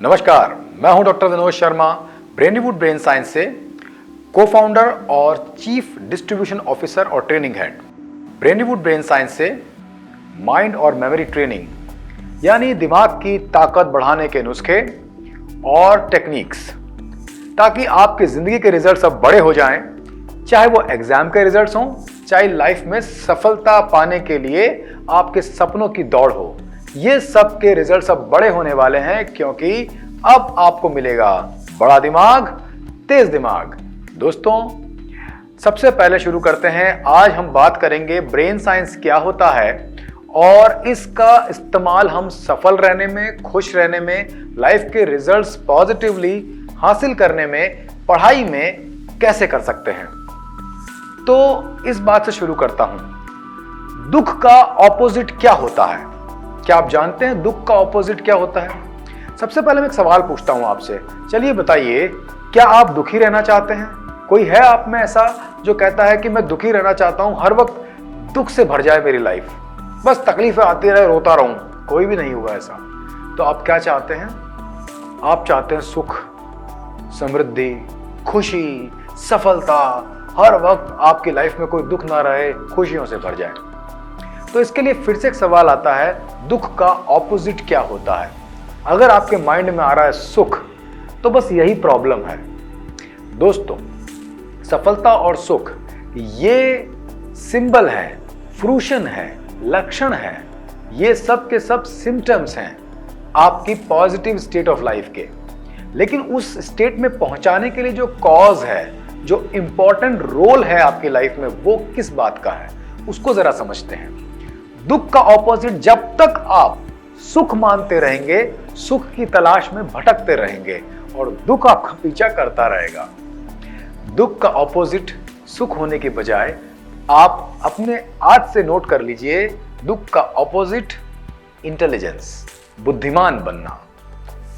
नमस्कार, मैं हूं doctor Vinod Sharma, ब्रेनीवुड brain science से को-फाउंडर और चीफ डिस्ट्रीब्यूशन ऑफिसर और ट्रेनिंग हेड। ब्रेनीवुड ब्रेन साइंस से माइंड और मेमोरी ट्रेनिंग यानी दिमाग की ताकत बढ़ाने के नुस्खे और टेक्निक्स, ताकि आपकी जिंदगी के रिजल्ट्स अब बड़े हो जाएं, चाहे वो एग्जाम के रिजल्ट्स हों, चाहे लाइफ में सफलता पाने के लिए आपके सपनों की दौड़ हो। ये सब के रिजल्ट्स अब बड़े होने वाले हैं, क्योंकि अब आपको मिलेगा बड़ा दिमाग, तेज दिमाग। दोस्तों, सबसे पहले शुरू करते हैं। आज हम बात करेंगे ब्रेन साइंस क्या होता है और इसका इस्तेमाल हम सफल रहने में, खुश रहने में, लाइफ के रिजल्ट्स पॉजिटिवली हासिल करने में, पढ़ाई में कैसे कर सकते हैं। तो इस बात से शुरू करता हूं, दुख का ऑपोजिट क्या होता है? क्या आप जानते हैं दुख का ऑपोजिट क्या होता है? सबसे पहले मैं एक सवाल पूछता हूं आपसे। चलिए बताइए, क्या आप दुखी रहना चाहते हैं? कोई है आप में ऐसा जो कहता है कि मैं दुखी रहना चाहता हूं, हर वक्त दुख से भर जाए मेरी लाइफ, बस तकलीफें आती रहे, रोता रहूं? कोई भी नहीं होगा ऐसा। तो आप क्या चाहते हैं? आप चाहते हैं सुख, समृद्धि, खुशी, सफलता, हर वक्त आपकी लाइफ में कोई दुख ना रहे, खुशियों से भर जाए। तो इसके लिए फिर से एक सवाल आता है, दुख का ऑपोजिट क्या होता है? अगर आपके माइंड में आ रहा है सुख, तो बस यही प्रॉब्लम है। दोस्तों, सफलता और सुख ये सिंबल है, फ्रूशन है, लक्षण है, ये सब के सब सिम्टम्स हैं आपकी पॉजिटिव स्टेट ऑफ लाइफ के। लेकिन उस स्टेट में पहुंचाने के लिए जो कॉज है, जो इंपॉर्टेंट रोल है आपकी लाइफ में, वो किस बात का है, उसको जरा समझते हैं। दुख का ऑपोजिट, जब तक आप सुख मानते रहेंगे, सुख की तलाश में भटकते रहेंगे और दुख आपका पीछा करता रहेगा। दुख का ऑपोजिट सुख होने के बजाय आप अपने आज से नोट कर लीजिए, दुख का ऑपोजिट इंटेलिजेंस, बुद्धिमान बनना,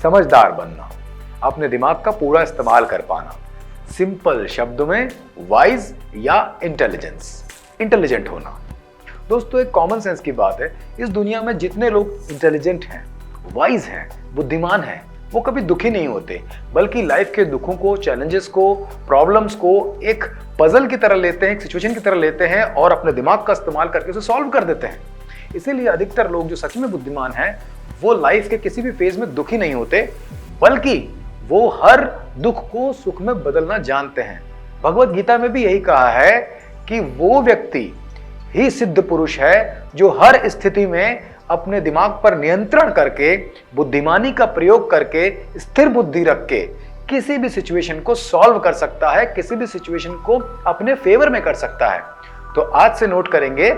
समझदार बनना, अपने दिमाग का पूरा इस्तेमाल कर पाना। सिंपल शब्दों में वाइज या इंटेलिजेंट होना। दोस्तों, एक कॉमन सेंस की बात है, इस दुनिया में जितने लोग इंटेलिजेंट हैं, वाइज हैं, बुद्धिमान हैं, वो कभी दुखी नहीं होते, बल्कि लाइफ के दुखों को, चैलेंजेस को, प्रॉब्लम्स को एक पजल की तरह लेते हैं, एक सिचुएशन की तरह लेते हैं और अपने दिमाग का इस्तेमाल करके उसे सॉल्व कर देते हैं। इसीलिए अधिकतर लोग जो सच में बुद्धिमान हैं, वो लाइफ के किसी भी फेज में दुखी नहीं होते, बल्कि वो हर दुख को सुख में बदलना जानते हैं। भगवत गीता में भी यही कहा है कि वो व्यक्ति ही सिद्ध पुरुष है जो हर स्थिति में अपने दिमाग पर नियंत्रण करके, बुद्धिमानी का प्रयोग करके, स्थिर बुद्धि रख के किसी भी सिचुएशन को सॉल्व कर सकता है, किसी भी सिचुएशन को अपने फेवर में कर सकता है। तो आज से नोट करेंगे,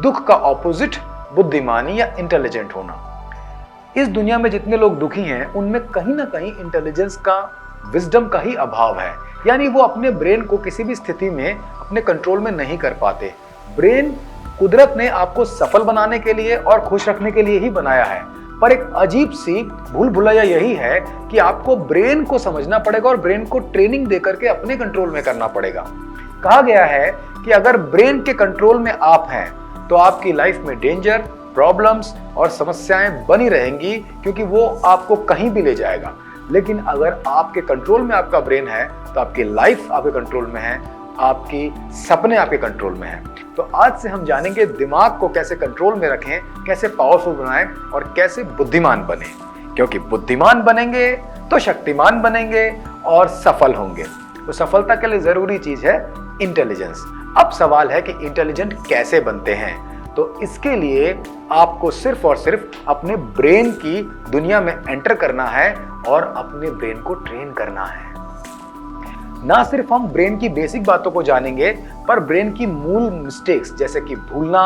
दुख का ऑपोजिट बुद्धिमानी या इंटेलिजेंट होना। इस दुनिया में जितने लोग दुखी हैं, उनमें कहीं ना कहीं इंटेलिजेंस का, विजडम का ही अभाव है। यानी वो अपने ब्रेन को किसी भी स्थिति में अपने कंट्रोल में नहीं कर पाते। ब्रेन कुदरत ने आपको सफल बनाने के लिए और खुश रखने के लिए ही बनाया है, पर एक अजीब सी भूल भुलैया यही है कि आपको ब्रेन को समझना पड़ेगा और ब्रेन को ट्रेनिंग देकर के अपने कंट्रोल में करना पड़ेगा। कहा गया है कि अगर ब्रेन के कंट्रोल में आप हैं, तो आपकी लाइफ में डेंजर, प्रॉब्लम्स और समस्याएं बनी रहेंगी, क्योंकि वो आपको कहीं भी ले जाएगा। लेकिन अगर आपके कंट्रोल में आपका ब्रेन है, तो आपकी लाइफ आपके कंट्रोल में है, आपकी सपने आपके कंट्रोल में हैं। तो आज से हम जानेंगे दिमाग को कैसे कंट्रोल में रखें, कैसे पावरफुल बनाएं और कैसे बुद्धिमान बने। क्योंकि बुद्धिमान बनेंगे तो शक्तिमान बनेंगे और सफल होंगे। तो सफलता के लिए जरूरी चीज है इंटेलिजेंस। अब सवाल है कि इंटेलिजेंट कैसे बनते हैं? तो इसके लिए आपको सिर्फ और सिर्फ अपने ब्रेन की दुनिया में एंटर करना है और अपने ब्रेन को ट्रेन करना है। ना सिर्फ हम ब्रेन की बेसिक बातों को जानेंगे, पर ब्रेन की मूल मिस्टेक्स, जैसे कि भूलना,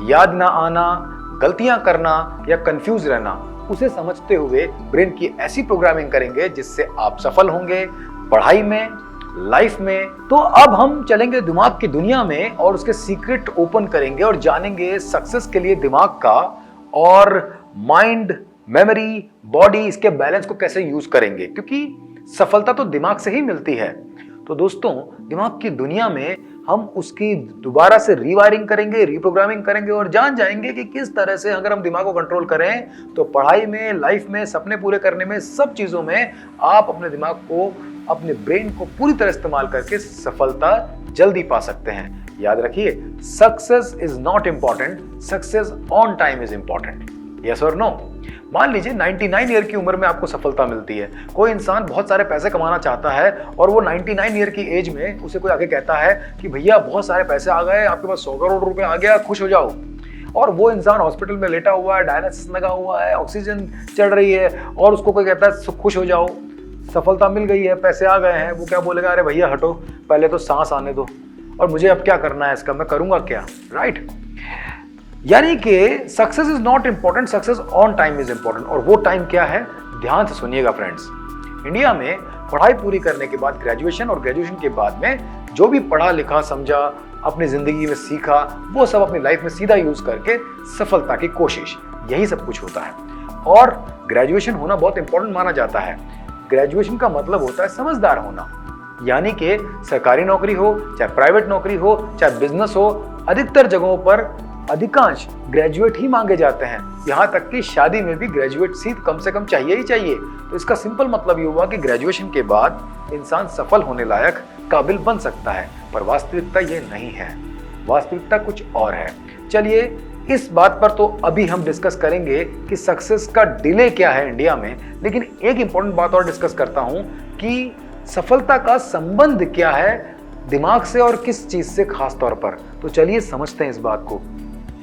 याद ना आना, गलतियां करना या कंफ्यूज रहना, उसे समझते हुए ब्रेन की ऐसी प्रोग्रामिंग करेंगे जिससे आप सफल होंगे पढ़ाई में, लाइफ में। तो अब हम चलेंगे दिमाग की दुनिया में और उसके सीक्रेट ओपन करेंगे और जानेंगे सक्सेस के लिए दिमाग का और माइंड, मेमोरी, बॉडी, इसके बैलेंस को कैसे यूज करेंगे, क्योंकि सफलता तो दिमाग से ही मिलती है। तो दोस्तों, दिमाग की दुनिया में हम उसकी दोबारा से रीवायरिंग करेंगे, रीप्रोग्रामिंग करेंगे और जान जाएंगे कि किस तरह से अगर हम दिमाग को कंट्रोल करें तो पढ़ाई में, लाइफ में, सपने पूरे करने में, सब चीजों में आप अपने दिमाग को, अपने ब्रेन को पूरी तरह इस्तेमाल करके सफलता जल्दी पा सकते हैं। याद रखिए, success is not important, success on time is important. Yes और नो? मान लीजिए 99 ईयर की उम्र में आपको सफलता मिलती है। कोई इंसान बहुत सारे पैसे कमाना चाहता है और वो 99 ईयर की एज में उसे कोई आगे कहता है कि भैया बहुत सारे पैसे आ गए, आपके पास 100 करोड़ रुपए आ गया, खुश हो जाओ। और वो इंसान हॉस्पिटल में लेटा हुआ है, डायलिसिस लगा हुआ है, ऑक्सीजन चढ़ रही है और उसको कोई कहता है खुश हो जाओ, सफलता मिल गई है, पैसे आ गए हैं। वो क्या बोलेगा? अरे भैया हटो, पहले तो सांस आने दो और मुझे अब क्या करना है इसका, मैं करूंगा क्या? राइट? यानी कि success is not important, success on time is important. और वो टाइम क्या है? ध्यान से सुनिएगा फ्रेंड्स। इंडिया में पढ़ाई पूरी करने के बाद ग्रेजुएशन और ग्रेजुएशन के बाद में जो भी पढ़ा लिखा, समझा, अपनी जिंदगी में सीखा, वो सब अपनी लाइफ में सीधा यूज करके सफलता की कोशिश, यही सब कुछ होता है। और ग्रेजुएशन होना बहुत इंपॉर्टेंट माना जाता है। ग्रेजुएशन का मतलब होता है समझदार होना, यानी कि सरकारी नौकरी हो, चाहे प्राइवेट नौकरी हो, चाहे बिजनेस हो, अधिकतर जगहों पर अधिकांश ग्रेजुएट ही मांगे जाते हैं। यहां तक कि शादी में भी ग्रेजुएट सीट कम से कम चाहिए ही चाहिए। तो इसका सिंपल मतलब ये हुआ कि ग्रेजुएशन के बाद इंसान सफल होने लायक, काबिल बन सकता है। पर वास्तविकता ये नहीं है, वास्तविकता कुछ और है। चलिए, इस बात पर तो अभी हम डिस्कस करेंगे कि सक्सेस का डिले क्या है इंडिया में, लेकिन एक इंपॉर्टेंट बात और डिस्कस करता हूं कि सफलता का संबंध क्या है दिमाग से और किस चीज से खास तौर पर। तो चलिए समझते हैं इस बात को।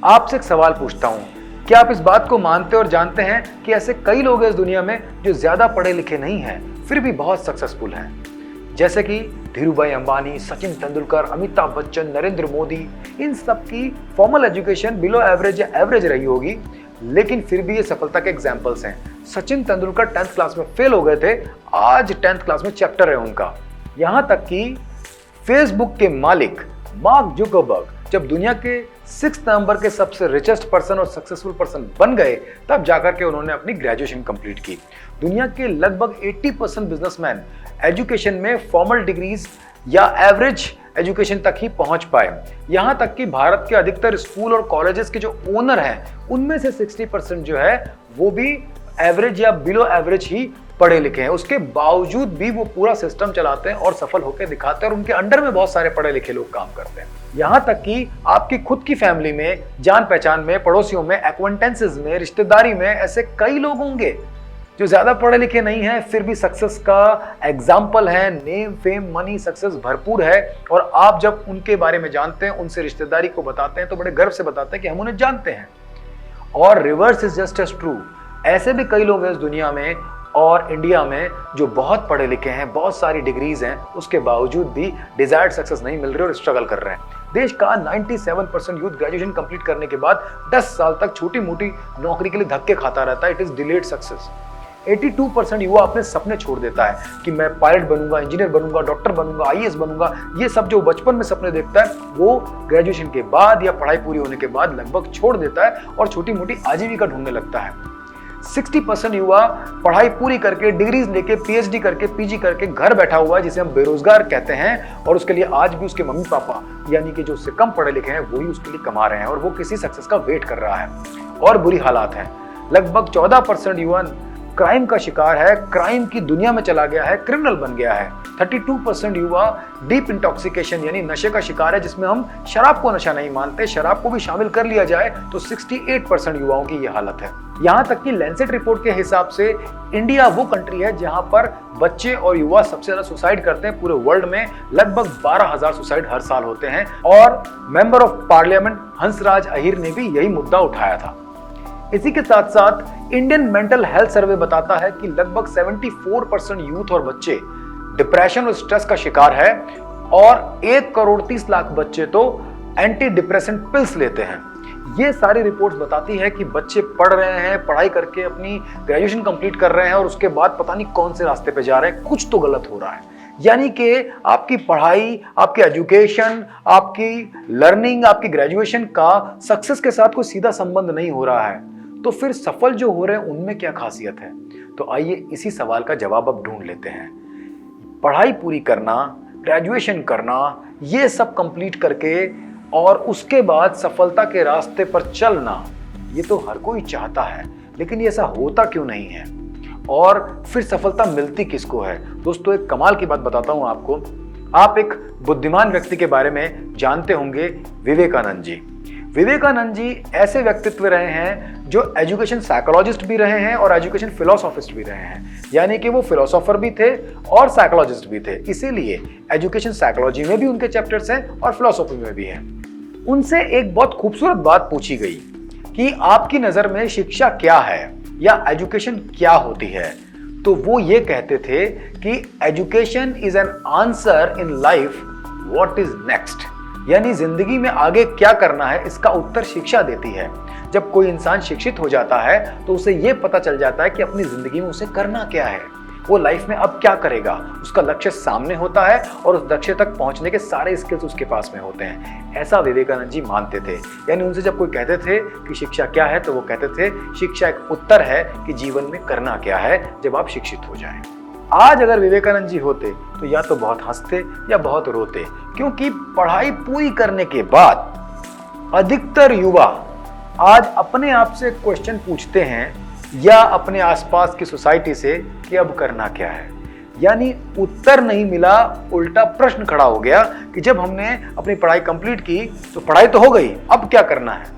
आपसे एक सवाल पूछता हूं, क्या आप इस बात को मानते और जानते हैं कि ऐसे कई लोग हैं इस दुनिया में जो ज्यादा पढ़े लिखे नहीं हैं फिर भी बहुत सक्सेसफुल हैं? जैसे कि धीरूभाई अंबानी, सचिन तेंदुलकर, अमिताभ बच्चन, नरेंद्र मोदी। इन सब की फॉर्मल एजुकेशन बिलो एवरेज या एवरेज रही होगी, लेकिन फिर भी ये सफलता के एग्जाम्पल्स हैं। सचिन तेंदुलकर 10th क्लास में फेल हो गए थे, आज 10th क्लास में चैप्टर है उनका। यहां तक कि फेसबुक के मालिक मार्क जुकरबर्ग जब दुनिया के 6 नंबर के सबसे रिचेस्ट पर्सन और सक्सेसफुल पर्सन बन गए, तब जाकर के उन्होंने अपनी ग्रेजुएशन कंप्लीट की। दुनिया के लगभग 80% बिजनेसमैन एजुकेशन में फॉर्मल डिग्रीज या एवरेज एजुकेशन तक ही पहुंच पाए। यहां तक कि भारत के अधिकतर स्कूल और कॉलेजेस के जो ओनर हैं, उनमें से 60% जो है वो भी एवरेज या बिलो एवरेज ही पढ़े लिखे हैं। उसके बावजूद भी वो पूरा सिस्टम चलाते हैं और सफल होकर दिखाते हैं, और उनके अंडर में बहुत सारे पढ़े लिखे लोग काम करते हैं। यहां तक कि आपकी खुद की फैमिली में, जान पहचान में, पड़ोसियों में, एक्वेंटेंसेस में, रिश्तेदारी में ऐसे कई लोग होंगे जो ज्यादा पढ़े लिखे नहीं हैं फिर भी सक्सेस का एग्जाम्पल है। नेम, फेम, मनी, सक्सेस भरपूर है। और आप जब उनके बारे में जानते हैं, उनसे रिश्तेदारी को बताते हैं, तो बड़े गर्व से बताते हैं कि हम उन्हें जानते हैं। और reverse is just as true. ऐसे भी कई लोग हैं इस दुनिया में और इंडिया में जो बहुत पढ़े लिखे हैं, बहुत सारी डिग्रीज हैं, उसके बावजूद भी डिजायर्ड सक्सेस नहीं मिल रही और स्ट्रगल कर रहे हैं। देश का 97% यूथ ग्रेजुएशन कंप्लीट करने के बाद 10 साल तक छोटी मोटी नौकरी के लिए धक्के खाता रहता है। It is delayed success. 82% युवा अपने सपने छोड़ देता है कि मैं पायलट बनूंगा, इंजीनियर बनूंगा, डॉक्टर बनूंगा, IAS बनूंगा। ये सब जो बचपन में सपने देखता है वो ग्रेजुएशन के बाद या पढ़ाई पूरी होने के बाद लगभग छोड़ देता है और छोटी मोटी आजीविका ढूंढने लगता है। 60% युवा पढ़ाई पूरी करके, डिग्रीज लेके, PhD करके, PG करके घर बैठा हुआ है, जिसे हम बेरोजगार कहते हैं। और उसके लिए आज भी उसके मम्मी पापा, यानी कि जो उससे कम पढ़े लिखे हैं, वही उसके लिए कमा रहे हैं और वो किसी सक्सेस का वेट कर रहा है। और बुरी हालात है, लगभग 14% युवा क्राइम का शिकार है, क्राइम की दुनिया में चला गया है, क्रिमिनल बन गया है। 32% युवा डीप इंटॉक्सिकेशन यानी नशे का शिकार है, जिसमें हम शराब को नशा नहीं मानते, शराब को भी शामिल कर लिया जाए तो 68% युवाओं की यह हालत है। यहां तक कि लैंसेट रिपोर्ट के हिसाब से इंडिया वो कंट्री है जहां पर बच्चे और युवा सबसे ज्यादा सुसाइड करते हैं। पूरे वर्ल्ड में लगभग 12,000 सुसाइड हर साल होते हैं। और member of parliament Hansraj Ahir ने भी यही मुद्दा उठाया था। इसी के साथ साथ इंडियन मेंटल हेल्थ सर्वे बताता है कि लगभग 74% यूथ और बच्चे डिप्रेशन और स्ट्रेस का शिकार है और 1,30,00,000 बच्चे तो एंटी डिप्रेसेंट पिल्स लेते हैं। ये सारी रिपोर्ट्स बताती है कि बच्चे पढ़ रहे हैं, पढ़ाई करके अपनी ग्रेजुएशन कंप्लीट कर रहे हैं और उसके बाद पता नहीं कौन से रास्ते पे जा रहे हैं, कुछ तो गलत हो रहा है। यानी कि आपकी पढ़ाई, आपकी एजुकेशन, आपकी लर्निंग, आपकी ग्रेजुएशन का सक्सेस के साथ कोई सीधा संबंध नहीं हो रहा है। तो फिर सफल जो हो रहे हैं उनमें क्या खासियत है? तो आइए इसी सवाल का जवाब अब ढूंढ लेते हैं। पढ़ाई पूरी करना, ग्रेजुएशन करना, ये सब कंप्लीट करके और उसके बाद सफलता के रास्ते पर चलना, ये तो हर कोई चाहता है, लेकिन ये ऐसा होता क्यों नहीं है और फिर सफलता मिलती किसको है? दोस्तों, एक कमाल की बात बताता हूं आपको। आप एक बुद्धिमान व्यक्ति के बारे में जानते होंगे, विवेकानंद जी। विवेकानंद जी ऐसे व्यक्तित्व रहे हैं जो एजुकेशन साइकोलॉजिस्ट भी रहे हैं और एजुकेशन फिलोसॉफिस्ट भी रहे हैं, यानी कि वो फिलोसोफर भी थे और साइकोलॉजिस्ट भी थे। इसीलिए एजुकेशन साइकोलॉजी में भी उनके चैप्टर्स हैं और फिलोसॉफी में भी हैं। उनसे एक बहुत खूबसूरत बात पूछी गई कि आपकी नजर में शिक्षा क्या है या एजुकेशन क्या होती है, तो वो ये कहते थे कि education is an answer in life what is next, यानी जिंदगी में आगे क्या करना है इसका उत्तर शिक्षा देती है। जब कोई इंसान शिक्षित हो जाता है तो उसे यह पता चल जाता है कि अपनी जिंदगी में उसे करना क्या है, वो लाइफ में अब क्या करेगा। उसका लक्ष्य सामने होता है और उस लक्ष्य तक पहुंचने के सारे स्किल्स उसके पास में होते हैं। ऐसा विवेकानंद जी मानते थे। यानी उनसे जब कोई कहते थे कि शिक्षा क्या है, तो वो कहते थे शिक्षा एक उत्तर है कि जीवन में करना क्या है जब आप शिक्षित हो जाएं। आज अगर विवेकानंद जी होते तो या तो बहुत हंसते या बहुत रोते, क्योंकि पढ़ाई पूरी करने के बाद अधिकतर युवा आज अपने आप से क्वेश्चन पूछते हैं या अपने आसपास की सोसाइटी से कि अब करना क्या है। यानी उत्तर नहीं मिला, उल्टा प्रश्न खड़ा हो गया कि जब हमने अपनी पढ़ाई कंप्लीट की तो पढ़ाई तो हो गई, अब क्या करना है।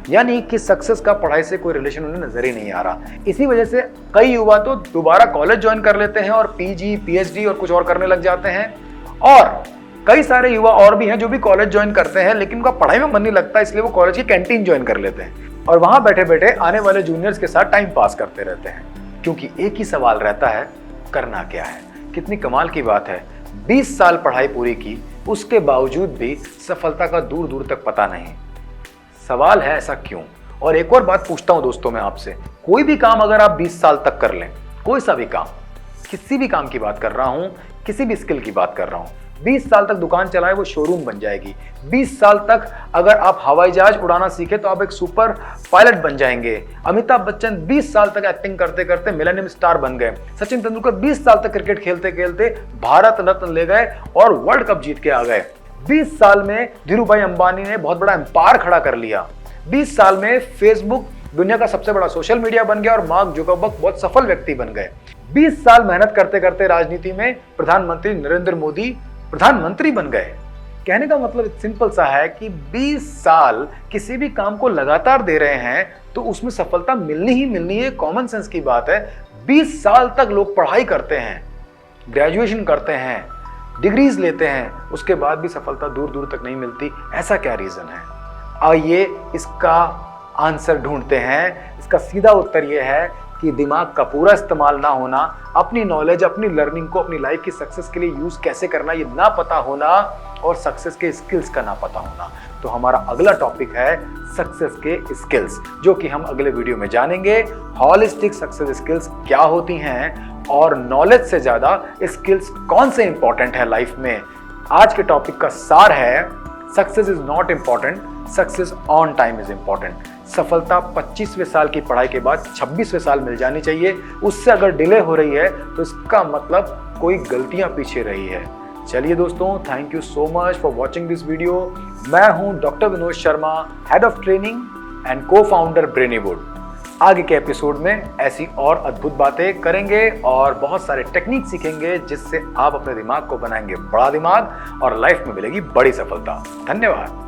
यानी कि सक्सेस का पढ़ाई से कोई रिलेशन उन्हें नजर ही नहीं आ रहा। इसी वजह से कई युवा तो दोबारा कॉलेज ज्वाइन कर लेते हैं और पीजी, पीएचडी और कुछ और करने लग जाते हैं। और कई सारे युवा और भी हैं जो भी कॉलेज ज्वाइन करते हैं लेकिन उनका पढ़ाई में मन नहीं लगता, इसलिए वो कॉलेज की कैंटीन ज्वाइन कर लेते हैं और वहां बैठे बैठे आने वाले जूनियर्स के साथ टाइम पास करते रहते हैं, क्योंकि एक ही सवाल रहता है, करना क्या है। कितनी कमाल की बात है, 20 साल पढ़ाई पूरी की, उसके बावजूद भी सफलता का दूर दूर तक पता नहीं। सवाल है ऐसा क्यों? और एक और बात पूछता हूं दोस्तों मैं आपसे, कोई भी काम अगर आप 20 साल तक कर लें, कोई सा भी काम, किसी भी काम की बात कर रहा हूं, किसी भी स्किल की बात कर रहा हूं, 20 साल तक दुकान चलाए वो शोरूम बन जाएगी। 20 साल तक अगर आप हवाई जहाज उड़ाना सीखे तो आप एक सुपर पायलट बन जाएंगे। अमिताभ बच्चन 20 साल तक एक्टिंग करते करते मिलेनियम स्टार बन गए। सचिन तेंदुलकर 20 साल तक क्रिकेट खेलते खेलते भारत रत्न ले गए और वर्ल्ड कप जीत के आ गए। 20 साल में धीरूभाई अंबानी ने बहुत बड़ा एम्पायर खड़ा कर लिया। 20 साल में फेसबुक दुनिया का सबसे बड़ा सोशल मीडिया बन गया और मार्क जुकरबर्ग बहुत सफल व्यक्ति बन गए। 20 साल मेहनत करते करते राजनीति में प्रधानमंत्री नरेंद्र मोदी प्रधानमंत्री बन गए। कहने का मतलब सिंपल सा है कि 20 साल किसी भी काम को लगातार दे रहे हैं तो उसमें सफलता मिलनी ही मिलनी है, कॉमन सेंस की बात है। 20 साल तक लोग पढ़ाई करते हैं, ग्रेजुएशन करते हैं, डिग्रीज लेते हैं, उसके बाद भी सफलता दूर दूर तक नहीं मिलती। ऐसा क्या रीजन है? आइए इसका आंसर ढूंढते हैं। इसका सीधा उत्तर यह है कि दिमाग का पूरा इस्तेमाल ना होना, अपनी नॉलेज, अपनी लर्निंग को अपनी लाइफ की सक्सेस के लिए यूज कैसे करना ये ना पता होना और सक्सेस के स्किल्स का ना पता होना। तो हमारा अगला टॉपिक है सक्सेस के स्किल्स, जो कि हम अगले वीडियो में जानेंगे। हॉलिस्टिक सक्सेस स्किल्स क्या होती हैं और नॉलेज से ज्यादा स्किल्स कौन से इंपॉर्टेंट है लाइफ में। आज के टॉपिक का सार है success is not important, success on time is important. सफलता 25वें साल की पढ़ाई के बाद 26वें साल मिल जानी चाहिए। उससे अगर डिले हो रही है तो इसका मतलब कोई गलतियां पीछे रही है। चलिए दोस्तों, thank you so much for watching this video. मैं हूं doctor Vinod Sharma, head of training and को फाउंडर ब्रेनीवुड। आगे के एपिसोड में ऐसी और अद्भुत बातें करेंगे और बहुत सारे टेक्निक सीखेंगे जिससे आप अपने दिमाग को बनाएंगे बड़ा दिमाग और लाइफ में मिलेगी बड़ी सफलता। धन्यवाद।